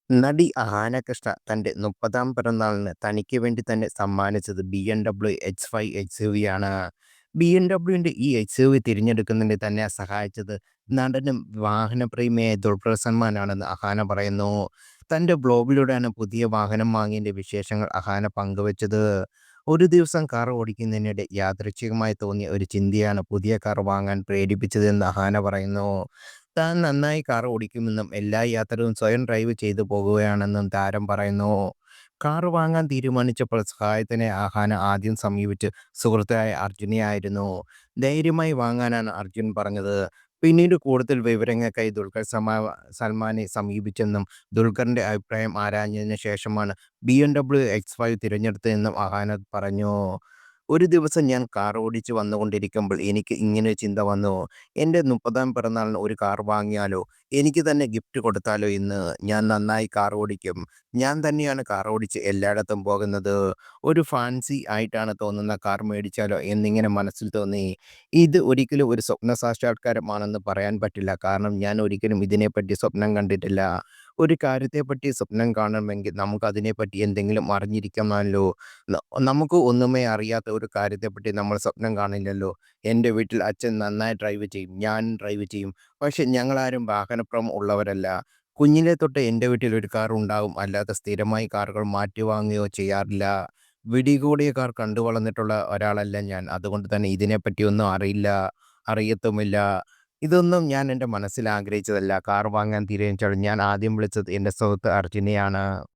നടി അഹാന കൃഷ്ണ തന്റെ 30-ാം പിറന്നാളിന് തനിക്ക് വേണ്ടി തന്നെ സമ്മാനിച്ചത് BMW X5 എക്സ്‌യുവിയാണ്. BMWന്റെ ഈ എക്സ്‌യുവി തിരഞ്ഞെടുക്കുന്നതിന് തന്നെ സഹായിച്ചത് നടനും വാഹനപ്രേമിയായ ദുൽഖർ സൽമാനാണെന്ന് അഹാന പറയുന്നു. തന്റെ ബ്ലോഗിലൂടെയാണ് പുതിയ വാഹനം വാങ്ങിയതിന്റെ വിശേഷങ്ങൾ അഹാന പങ്കുവച്ചത്. ഒരു ദിവസം കാർ ഓടിക്കുന്നതിനിടെ യാദൃച്ഛികമായി തോന്നിയ ഒരു ചിന്തയാണ് പുതിയ കാർ വാങ്ങാൻ പ്രേരിപ്പിച്ചതെന്ന് അഹാന പറയുന്നു. താൻ നന്നായി കാർ ഓടിക്കുമെന്നും എല്ലാ യാത്രകളും സ്വയം ഡ്രൈവ് ചെയ്തു പോകുകയാണെന്നും താരം പറയുന്നു. കാർ വാങ്ങാൻ തീരുമാനിച്ചപ്പോൾ സഹായത്തിനായി അഹാന ആദ്യം സമീപിച്ച് സുഹൃത്തായ അർജുനെയായിരുന്നു. ധൈര്യമായി വാങ്ങാനാണ് അർജുൻ പറഞ്ഞത്. പിന്നീട് കൂടുതൽ വിവരങ്ങൾക്കായി സൽമാനെ സമീപിച്ചെന്നും ദുൽഖറിന്റെ അഭിപ്രായം ആരാഞ്ഞതിനു ശേഷമാണ് BMW X5 തിരഞ്ഞെടുത്തതെന്നും അഹാന പറഞ്ഞു. ഒരു ദിവസം ഞാൻ കാർ ഓടിച്ച് വന്നുകൊണ്ടിരിക്കുമ്പോൾ എനിക്ക് ഇങ്ങനെ ചിന്ത വന്നു. എൻ്റെ 30-ാം പിറന്നാളിന് ഒരു കാർ വാങ്ങിയാലോ? എനിക്ക് തന്നെ ഗിഫ്റ്റ് കൊടുത്താലോ എന്ന്. ഞാൻ നന്നായി കാർ ഓടിക്കും. ഞാൻ തന്നെയാണ് കാർ ഓടിച്ച് എല്ലായിടത്തും പോകുന്നത്. ഒരു ഫാൻസി ആയിട്ടാണ് തോന്നുന്ന കാർ മേടിച്ചാലോ എന്നിങ്ങനെ മനസ്സിൽ തോന്നി. ഇത് ഒരിക്കലും ഒരു സ്വപ്ന സാക്ഷാത്കാരമാണെന്ന് പറയാൻ പറ്റില്ല. കാരണം ഞാൻ ഒരിക്കലും ഇതിനെപ്പറ്റി സ്വപ്നം കണ്ടിട്ടില്ല. ഒരു കാര്യത്തെപ്പറ്റി സ്വപ്നം കാണണമെങ്കിൽ നമുക്ക് അതിനെപ്പറ്റി എന്തെങ്കിലും അറിഞ്ഞിരിക്കണമല്ലോ. ന നമുക്ക് ഒന്നുമേ അറിയാത്ത ഒരു കാര്യത്തെപ്പറ്റി നമ്മൾ സ്വപ്നം കാണില്ലല്ലോ. എൻ്റെ വീട്ടിൽ അച്ഛൻ നന്നായി ഡ്രൈവ് ചെയ്യും. ഞാനും ഡ്രൈവ് ചെയ്യും. പക്ഷെ ഞങ്ങളാരും വാഹനഭ്രമം ഉള്ളവരല്ല. കുഞ്ഞിലേ തൊട്ട് എൻ്റെ വീട്ടിൽ ഒരു കാർ ഉണ്ടാകും. അല്ലാതെ സ്ഥിരമായി കാറുകൾ മാറ്റി വാങ്ങുകയോ ചെയ്യാറില്ല. പിടികൂടിയ കാർ കണ്ടു വളർന്നിട്ടുള്ള ഒരാളല്ല ഞാൻ. അതുകൊണ്ട് തന്നെ ഇതിനെപ്പറ്റിയൊന്നും അറിയില്ല, അറിയത്തുമില്ല. ഇതൊന്നും ഞാൻ എൻ്റെ മനസ്സിൽ ആഗ്രഹിച്ചതല്ല. കാർ വാങ്ങാൻ തീരുമാനിച്ചപ്പോൾ ഞാൻ ആദ്യം വിളിച്ചത് എൻ്റെ സുഹൃത്ത് അർജുനെയാണ്.